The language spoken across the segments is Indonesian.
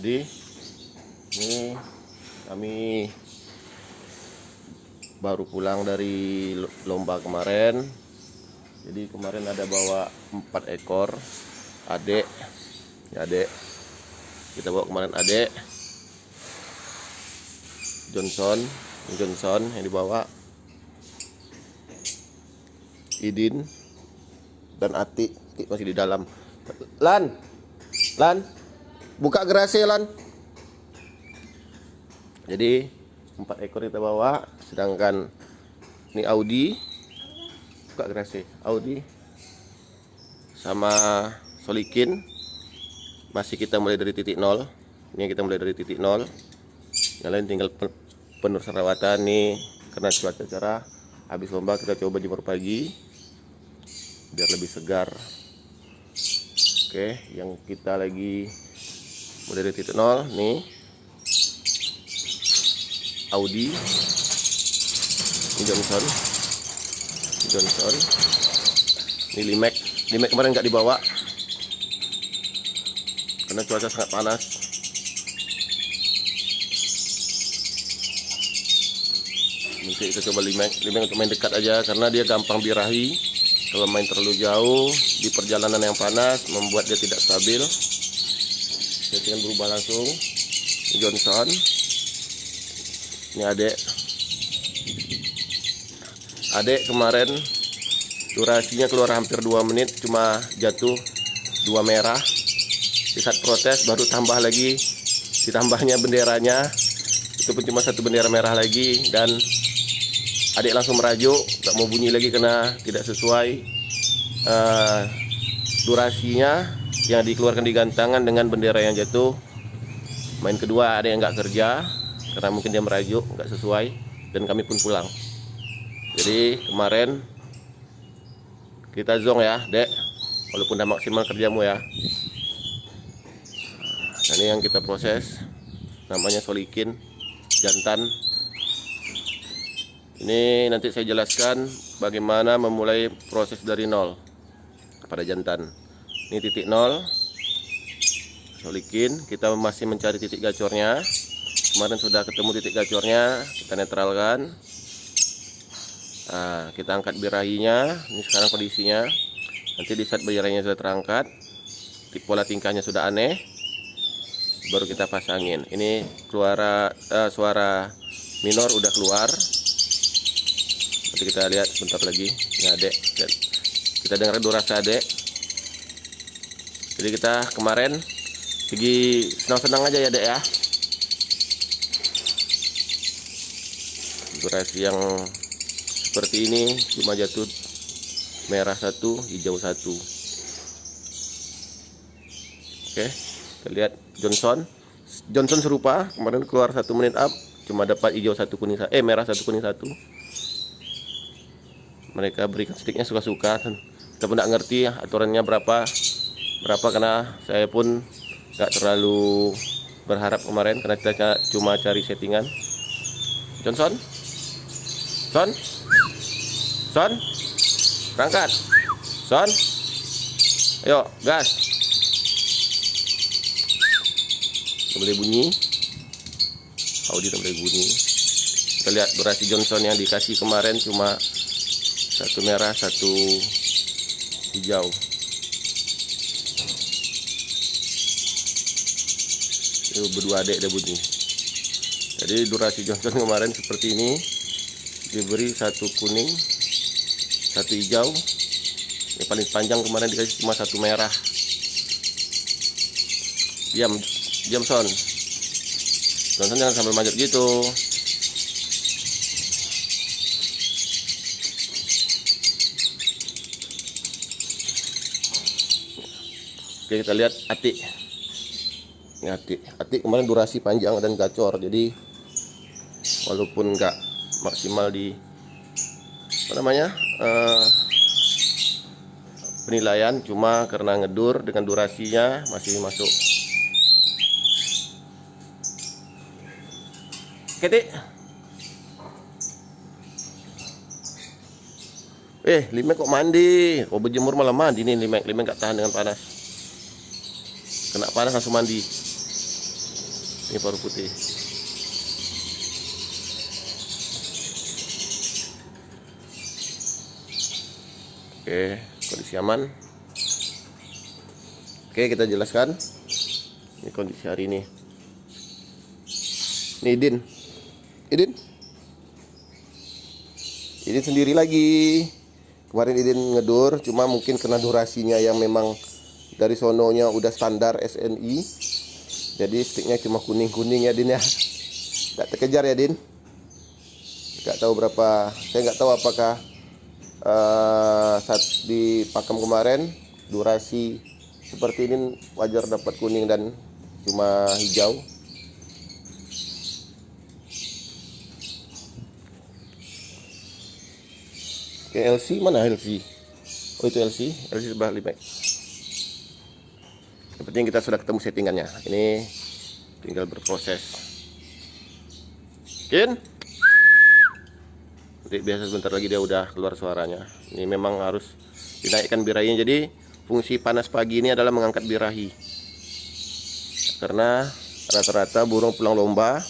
Jadi ini kami baru pulang dari lomba kemarin. Jadi kemarin ada bawa 4 ekor adek. Ya adek, kita bawa kemarin adek Johnson yang dibawa, Idin dan Ati masih di dalam. Lan, buka gerase Lan. Jadi 4 ekor kita bawa, sedangkan ini Audi, buka gerase, Audi sama Solikin masih kita mulai dari titik nol. Ini kita mulai dari titik nol. Yang lain tinggal penerusan rawatan nih, karena cuaca cerah. Habis lomba kita coba jemur pagi biar lebih segar. Oke, yang kita lagi mulai dari titik nol nih Audi, ini Johnson, ini Limek kemarin nggak dibawa karena cuaca sangat panas. Nanti kita coba Limek untuk main dekat aja karena dia gampang birahi. Kalau main terlalu jauh di perjalanan yang panas membuat dia tidak stabil. Settingan berubah langsung. Ini Johnson, ini adek kemarin durasinya keluar hampir 2 menit, cuma jatuh 2 merah. Di saat protes baru tambah lagi, ditambahnya benderanya, itu pun cuma 1 bendera merah lagi. Dan adek langsung merajuk, gak mau bunyi lagi karena tidak sesuai durasinya yang dikeluarkan di gantangan dengan bendera yang jatuh. Main kedua ada yang nggak kerja karena mungkin dia merajuk, nggak sesuai, dan kami pun pulang. Jadi kemarin kita zong ya dek, walaupun udah maksimal kerjamu ya. Nah, ini yang kita proses, namanya Solikin jantan. Ini nanti saya jelaskan bagaimana memulai proses dari nol pada jantan. Ini titik nol Solikin, kita masih mencari titik gacornya. Kemarin sudah ketemu titik gacornya, kita netralkan. Nah, kita angkat birahinya. Ini sekarang kondisinya. Nanti di saat birahinya sudah terangkat, pola tingkahnya sudah aneh, baru kita pasangin. Ini suara minor udah keluar. Nanti kita lihat sebentar lagi. Ini adek, kita dengar durasi adek. Jadi kita kemarin pergi senang-senang aja ya dek ya. Durasi yang seperti ini cuma jatuh merah 1, hijau 1. Oke, kita lihat Johnson serupa, kemarin keluar 1 menit up, cuma dapat hijau 1 kuning merah 1 kuning 1. Mereka berikan sticknya suka-suka, kita pun nggak ngerti aturannya berapa karena saya pun nggak terlalu berharap kemarin karena kita cuma cari settingan. Johnson, berangkat, ayo gas. Mulai bunyi, Audi mulai bunyi. Kita lihat durasi Johnson yang dikasih kemarin cuma 1 merah 1 hijau. Itu berdua adek ada bunyi. Jadi durasi Johnson kemarin seperti ini, diberi 1 kuning 1 hijau. Yang paling panjang kemarin dikasih cuma 1 merah. Diam Johnson jangan sambil manjat gitu. Oke, kita lihat Ati. Ini Ati kemarin durasi panjang dan gacor, jadi walaupun nggak maksimal di penilaian, cuma karena ngedur dengan durasinya masih masuk. Oke Dik. Limek kok mandi, kok berjemur malah mandi nih. Limek nggak tahan dengan panas, kena panas langsung mandi. Ini paru putih. Oke, kondisi aman. Oke, kita jelaskan. Ini kondisi hari ini. Ini Idin sendiri lagi. Kemarin Idin ngedur, cuma mungkin kena durasinya yang memang dari sononya udah standar SNI. Jadi sticknya cuma kuning-kuning ya Din ya. Nggak terkejar ya Din. Nggak tahu berapa. Saya nggak tahu apakah saat di pakem kemarin durasi seperti ini wajar dapat kuning dan cuma hijau. Oke, LC mana LC? Oh itu LC sebelah Limek. Yang penting kita sudah ketemu settingannya. Ini tinggal berproses. Nanti biasa sebentar lagi dia udah keluar suaranya. Ini memang harus dinaikkan birahinya. Jadi fungsi panas pagi ini adalah mengangkat birahi. Karena rata-rata burung pulang lomba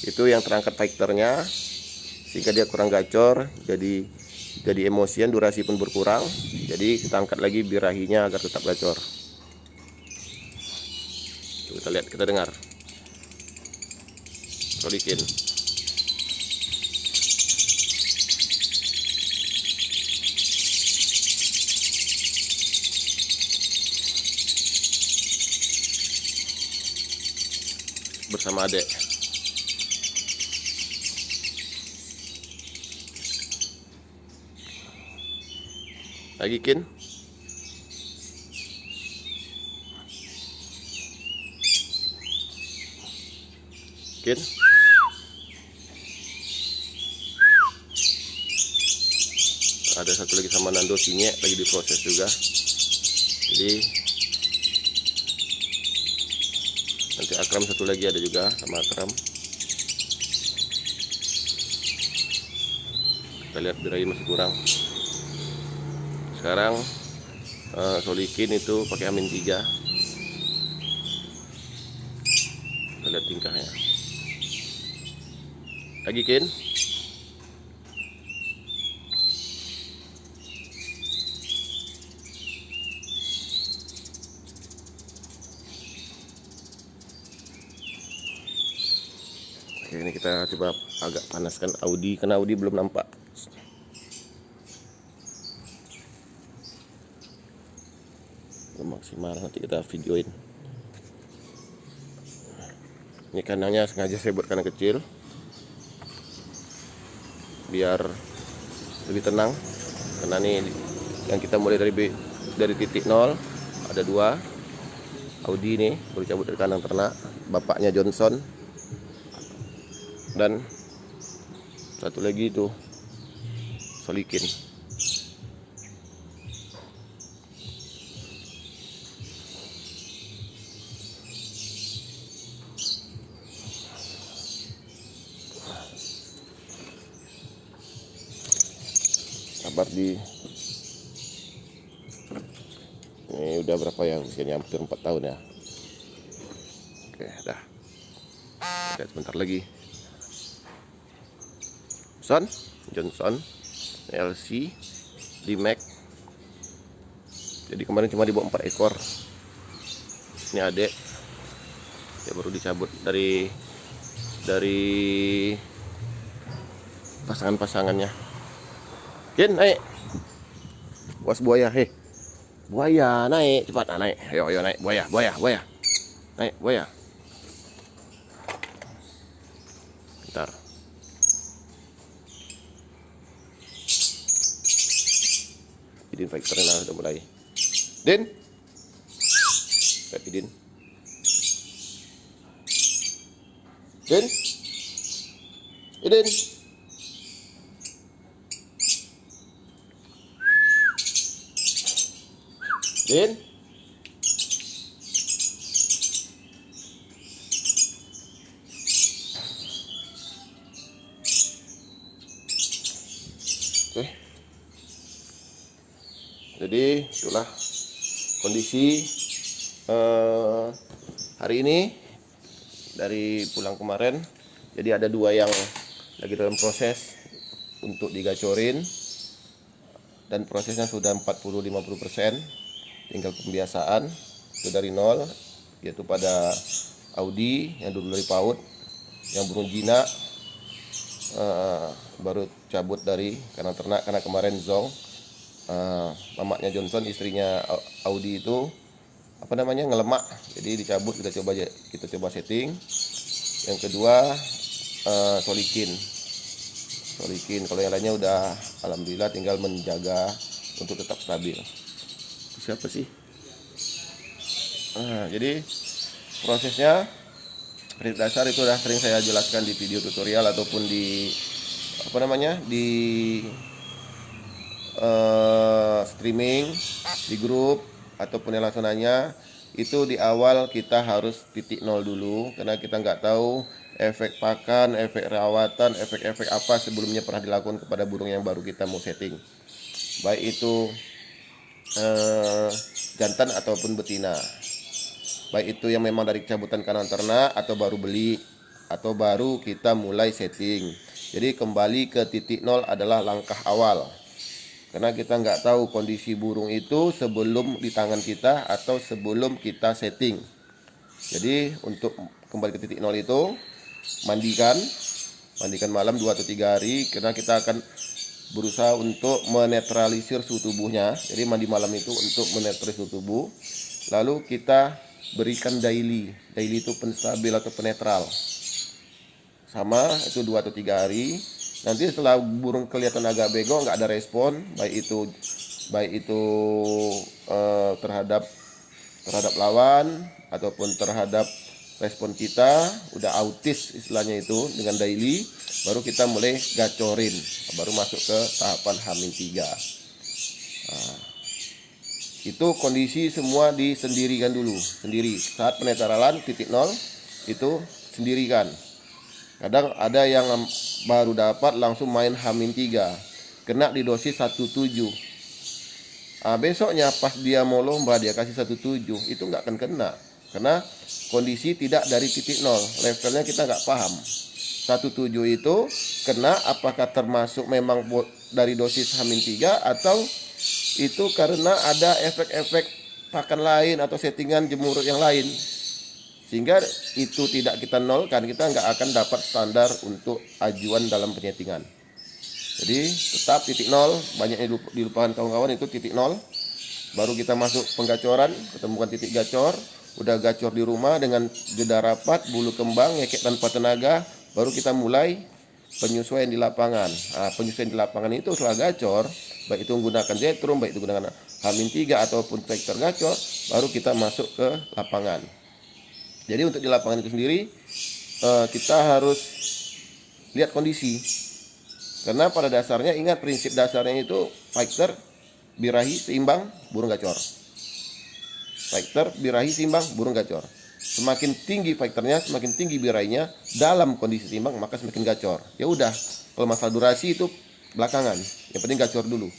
itu yang terangkat fighternya, sehingga dia kurang gacor, jadi emosian, durasi pun berkurang. Jadi kita angkat lagi birahinya agar tetap gacor. Kita lihat, kita dengar. Solikin. Bersama adek. Lagi Kin. Ada satu lagi sama Nando Sinye, lagi diproses juga. Jadi nanti Akram satu lagi ada juga sama Akram. Kita lihat birahi masih kurang. Sekarang Solikin itu pakai Amin 3. Kita lihat tingkahnya. Lagi Kin. Oke, ini kita coba agak panaskan Audi karena Audi belum nampak. Belum maksimal, nanti kita videoin. Ini kandangnya sengaja saya buat kandang kecil biar lebih tenang, karena ini yang kita mulai dari titik nol. Ada 2 Audi nih baru cabut dari kandang ternak, bapaknya Johnson, dan satu lagi itu Solikin. Sabar ini udah berapa ya usianya, hampir 4 tahun ya. Oke, dah. Lihat sebentar lagi. Johnson, LC, Limek. Jadi kemarin cuma dibawa 4 ekor. Ini adek, dia baru dicabut dari pasangan-pasangannya. Kin, naik. Was buaya, buaya naik, cepat naik. Ayo naik, buaya. Naik buaya. Bentar. Idin fighternya udah mulai. Din. Idin. Idin. Din. Oke. Jadi itulah kondisi hari ini dari pulang kemarin. Jadi ada 2 yang lagi dalam proses untuk digacorin, dan prosesnya sudah 40-50%, tinggal pembiasaan itu dari nol, yaitu pada Audi yang dulu dari PAUD, yang burung jinak baru cabut dari kandang ternak karena kemarin zong. Mamaknya Johnson, istrinya Audi itu ngelemak, jadi dicabut. Kita coba setting. Yang kedua solikin. Kalau yang lainnya udah alhamdulillah, tinggal menjaga untuk tetap stabil. Siapa sih? Jadi prosesnya seperti dasar itu udah sering saya jelaskan di video tutorial ataupun di streaming di grup ataupun yang langsung nanya. Itu di awal kita harus titik nol dulu, karena kita nggak tahu efek pakan, efek rawatan, efek-efek apa sebelumnya pernah dilakukan kepada burung yang baru kita mau setting, baik itu jantan ataupun betina, baik itu yang memang dari cabutan kandang ternak atau baru beli atau baru kita mulai setting. Jadi kembali ke titik nol adalah langkah awal, karena kita nggak tahu kondisi burung itu sebelum di tangan kita atau sebelum kita setting. Jadi untuk kembali ke titik nol itu, mandikan malam 2 atau 3 hari, karena kita akan berusaha untuk menetralisir suhu tubuhnya. Jadi mandi malam itu untuk menetralisir suhu tubuh. Lalu kita berikan daily itu penstabil atau penetral. Sama itu 2 atau 3 hari. Nanti setelah burung kelihatan agak bego, nggak ada respon, baik itu terhadap lawan ataupun terhadap respon kita, udah autis istilahnya itu dengan daily, baru kita mulai gacorin, baru masuk ke tahapan H-3. Itu kondisi semua disendirikan dulu, sendiri. Saat penetralan titik nol itu sendirikan. Kadang ada yang baru dapat langsung main H-3, kena di dosis 17. Besoknya pas dia mau lomba dia kasih 17, itu nggak akan kena, karena kondisi tidak dari titik nol, levelnya kita nggak paham. 17 itu kena apakah termasuk memang dari dosis H-3 atau itu karena ada efek-efek pakan lain atau settingan jemurut yang lain, sehingga itu tidak kita nolkan, kita nggak akan dapat standar untuk ajuan dalam penyetingan. Jadi tetap titik nol, banyak yang dilupakan kawan-kawan, itu titik nol. Baru kita masuk penggacoran, ketemukan titik gacor, udah gacor di rumah dengan jeda rapat, bulu kembang, ngekek tanpa tenaga, baru kita mulai penyesuaian di lapangan. Penyesuaian di lapangan itu setelah gacor, baik itu menggunakan Zetrum, baik itu menggunakan H-3 ataupun vektor gacor, baru kita masuk ke lapangan. Jadi untuk di lapangan itu sendiri kita harus lihat kondisi, karena pada dasarnya ingat prinsip dasarnya itu fighter birahi seimbang burung gacor. Fighter birahi seimbang burung gacor. Semakin tinggi fighternya, semakin tinggi birahinya dalam kondisi seimbang, maka semakin gacor. Ya udah, kalau masalah durasi itu belakangan, yang penting gacor dulu,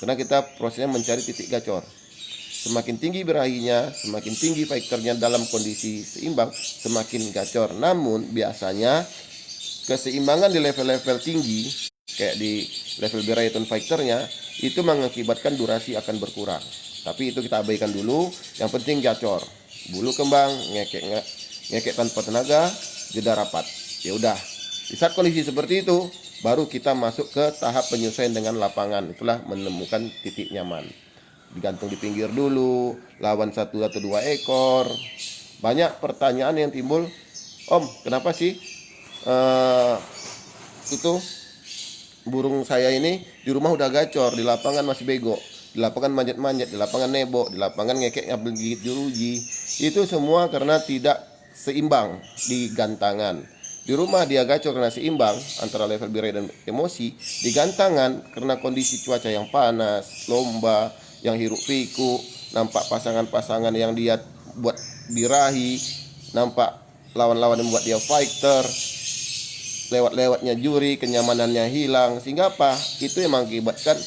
karena kita prosesnya mencari titik gacor. Semakin tinggi birahinya, semakin tinggi fighternya dalam kondisi seimbang, semakin gacor. Namun biasanya keseimbangan di level-level tinggi, kayak di level birahi dan fighternya, itu mengakibatkan durasi akan berkurang. Tapi itu kita abaikan dulu, yang penting gacor. Bulu kembang, ngekek tanpa tenaga, jeda rapat. Ya udah. Di saat kondisi seperti itu, baru kita masuk ke tahap penyesuaian dengan lapangan. Itulah menemukan titik nyaman. Digantung di pinggir dulu, lawan 1 atau 2 ekor. Banyak pertanyaan yang timbul, Om, kenapa sih itu burung saya ini di rumah udah gacor, di lapangan masih bego, di lapangan manjat-manjat, di lapangan nebo, di lapangan ngekek ngambil gigit jeruji. Itu semua karena tidak seimbang di gantangan. Di rumah dia gacor karena seimbang antara level birahi dan emosi. Di gantangan karena kondisi cuaca yang panas, lomba yang hiruk pikuk, nampak pasangan-pasangan yang dia buat birahi, nampak lawan-lawan yang membuat dia fighter, lewat-lewatnya juri, kenyamanannya hilang, sehingga apa? Itu yang mengakibatkan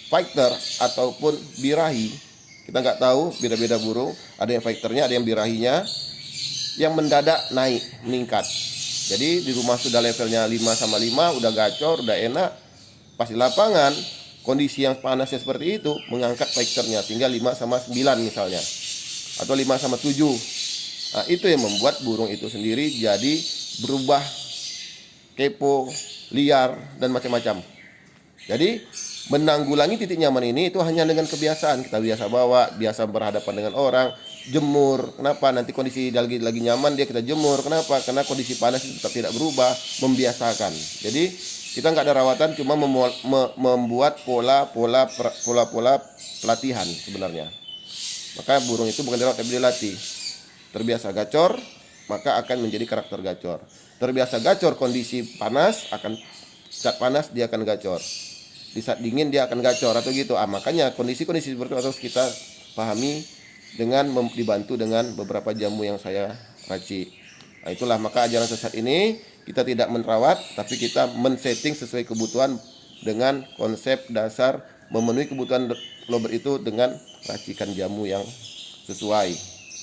fighter ataupun birahi. Kita nggak tahu, beda-beda burung, ada yang fighternya, ada yang birahinya, yang mendadak naik, meningkat. Jadi di rumah sudah levelnya 5/5, udah gacor, udah enak. Pas di lapangan, kondisi yang panasnya seperti itu, mengangkat factornya tinggal 5/9 misalnya, atau 5/7. Nah, itu yang membuat burung itu sendiri jadi berubah, kepo, liar, dan macam-macam. Jadi menanggulangi titik nyaman ini itu hanya dengan kebiasaan. Kita biasa bawa, biasa berhadapan dengan orang, jemur. Kenapa? Nanti kondisi lagi nyaman dia kita jemur. Kenapa? Karena kondisi panas itu tetap tidak berubah, membiasakan. Jadi kita nggak ada rawatan, cuma membuat pola-pola pelatihan sebenarnya. Maka burung itu bukan dirawat tapi dilatih. Terbiasa gacor, maka akan menjadi karakter gacor. Terbiasa gacor kondisi panas, akan saat panas dia akan gacor. Di saat dingin dia akan gacor atau gitu. Makanya kondisi-kondisi seperti itu harus kita pahami dengan dibantu dengan beberapa jamu yang saya racik. Nah, itulah maka ajaran sesat ini kita tidak menerawat, tapi kita men-setting sesuai kebutuhan dengan konsep dasar memenuhi kebutuhan lovebird itu dengan racikan jamu yang sesuai.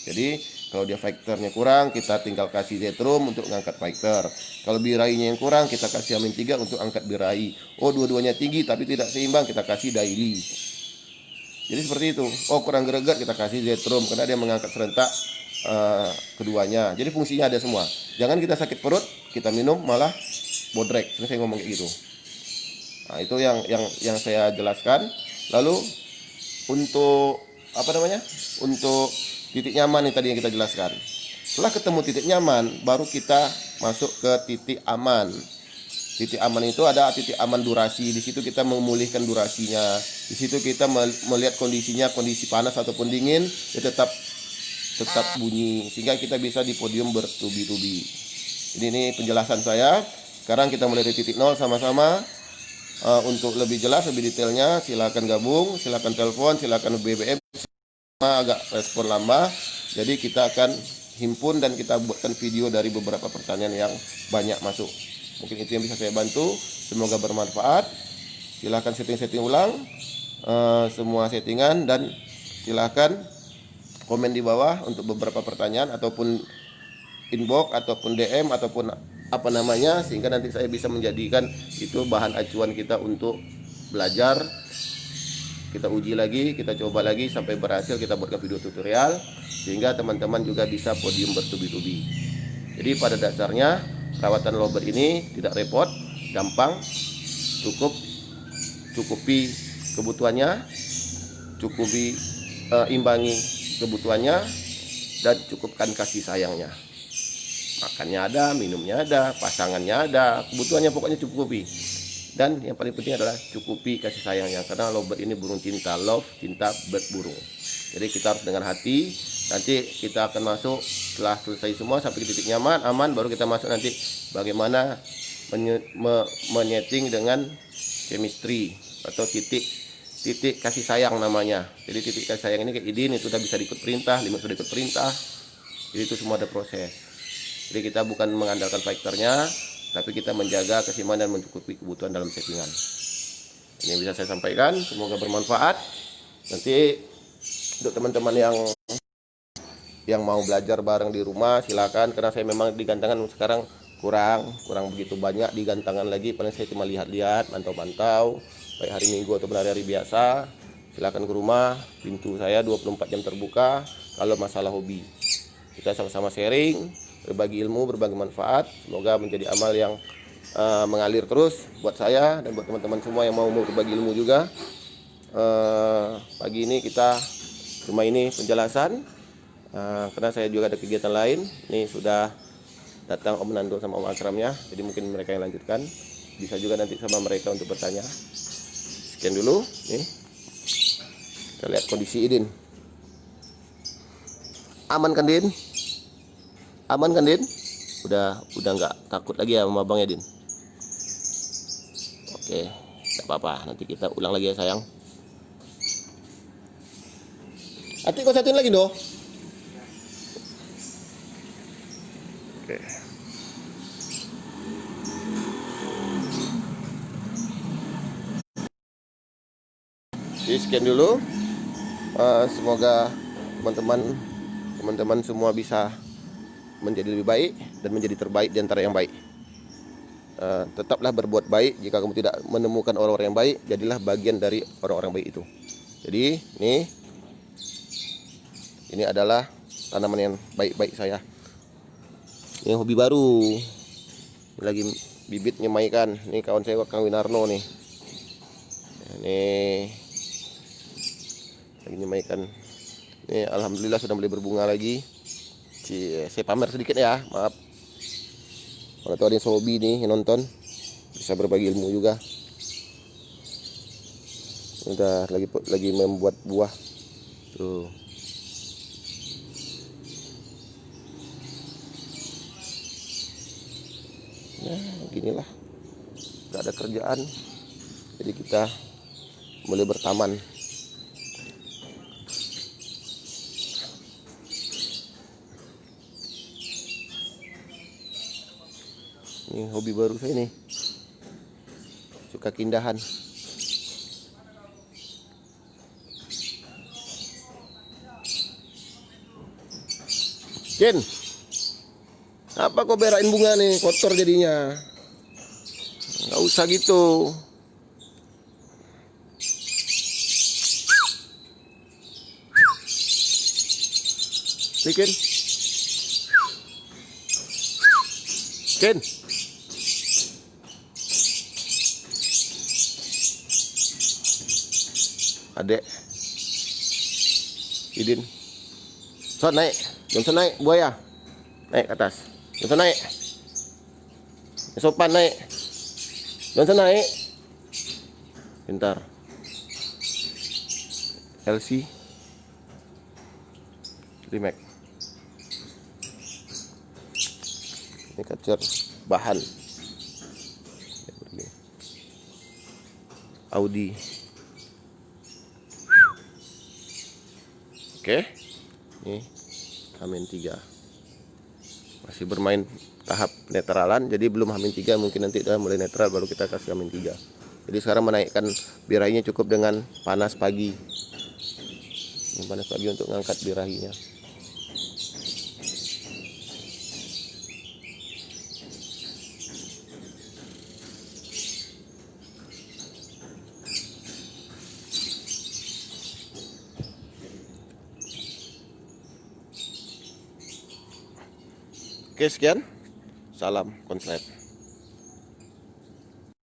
Jadi kalau dia faktornya kurang, kita tinggal kasih zetrum untuk mengangkat faktor. Kalau birainya yang kurang, kita kasih amin 3 untuk angkat birai. Oh, dua-duanya tinggi tapi tidak seimbang, kita kasih daily. Jadi seperti itu. Oh, kurang greget, kita kasih zetrum karena dia mengangkat serentak keduanya. Jadi fungsinya ada semua. Jangan kita sakit perut, kita minum malah bodrek. Ini saya ngomong kayak gitu. Nah, itu yang saya jelaskan. Lalu untuk untuk titik nyaman yang tadi yang kita jelaskan. Setelah ketemu titik nyaman, baru kita masuk ke titik aman. Titik aman itu ada titik aman durasi. Di situ kita memulihkan durasinya. Di situ kita melihat kondisinya, kondisi panas ataupun dingin, ya tetap bunyi sehingga kita bisa di podium bertubi-tubi. Jadi ini penjelasan saya. Sekarang kita mulai dari titik 0 sama-sama. Untuk lebih jelas, lebih detailnya, silakan gabung, silakan telepon, silakan BBM. Agak respon lambat, jadi kita akan himpun dan kita buatkan video dari beberapa pertanyaan yang banyak masuk. Mungkin itu yang bisa saya bantu. Semoga bermanfaat. Silahkan setting ulang semua settingan dan silahkan komen di bawah untuk beberapa pertanyaan ataupun inbox ataupun DM ataupun apa namanya, sehingga nanti saya bisa menjadikan itu bahan acuan kita untuk belajar. Kita uji lagi, kita coba lagi sampai berhasil, kita buatkan video tutorial sehingga teman-teman juga bisa podium bertubi-tubi. Jadi pada dasarnya perawatan lovebird ini tidak repot, gampang, cukupi kebutuhannya, imbangi kebutuhannya, dan cukupkan kasih sayangnya. Makannya ada, minumnya ada, pasangannya ada, kebutuhannya pokoknya cukupi. Dan yang paling penting adalah cukupi kasih sayangnya, karena lovebird ini burung cinta, cinta bird burung. Jadi kita harus dengan hati. Nanti kita akan masuk setelah selesai semua sampai ke titik nyaman, aman, baru kita masuk nanti bagaimana menyeting dengan chemistry atau titik kasih sayang namanya. Jadi titik kasih sayang ini kayak Idin itu udah bisa ikut perintah, Limit sudah ikut perintah. Jadi itu semua ada proses. Jadi kita bukan mengandalkan faktornya, tapi kita menjaga keseimbangan dan mencukupi kebutuhan dalam settingan. Ini yang bisa saya sampaikan, semoga bermanfaat. Nanti untuk teman-teman yang mau belajar bareng di rumah silakan, karena saya memang di gantangan sekarang kurang begitu banyak di gantangan lagi, paling saya cuma lihat-lihat, mantau-mantau baik hari Minggu atau hari biasa. Silakan ke rumah, pintu saya 24 jam terbuka. Kalau masalah hobi, kita sama-sama sharing, berbagi ilmu, berbagi manfaat. Semoga menjadi amal yang mengalir terus buat saya dan buat teman-teman semua yang mau berbagi ilmu juga. Pagi ini kita cuma ini penjelasan, karena saya juga ada kegiatan lain. Ini sudah datang Om Nando sama Om Akramnya, jadi mungkin mereka yang lanjutkan. Bisa juga nanti sama mereka untuk bertanya. Sekian dulu nih. Kita lihat kondisi Idin. Aman kan, Din? Aman kan, Din? Udah nggak takut lagi ya sama abangnya, Din? Oke, nggak apa-apa. Nanti kita ulang lagi ya, sayang. Atik kau satuin lagi dong. Oke. Jadi sekian dulu. Semoga teman-teman semua bisa menjadi lebih baik dan menjadi terbaik di antara yang baik. Tetaplah berbuat baik. Jika kamu tidak menemukan orang-orang yang baik, jadilah bagian dari orang-orang baik itu. Jadi ini adalah tanaman yang baik-baik saya. Ini hobi baru. Ini lagi bibit nyemaikan. Ini kawan saya Kang Winarno nih. Ini lagi nyemaikan. Ini alhamdulillah sudah mulai berbunga lagi. Saya pamer sedikit ya, maaf. Kalau tahu ada yang hobi nih yang nonton, bisa berbagi ilmu juga. Udah lagi membuat buah. Tuh. Nah, ginilah. Gak ada kerjaan. Jadi kita mulai bertaman. Ini hobi baru saya nih. Suka keindahan. Ken, apa kau berain bunga nih? Kotor jadinya. Nggak usah gitu. Ken. Ken. Adek. Idin. Son naik. Johnson naik, buaya. Naik ke atas. Johnson naik. Sopan naik. Johnson naik. Pintar. LC. Rimac. Ini kacer bahan. Audi. Oke. Ini H-3. Masih bermain tahap netralan, jadi belum H-3, mungkin nanti udah mulai netral baru kita kasih H-3. Jadi sekarang menaikkan birahinya cukup dengan panas pagi. Ini panas pagi untuk ngangkat birahinya. Oke, sekian. Salam konslet.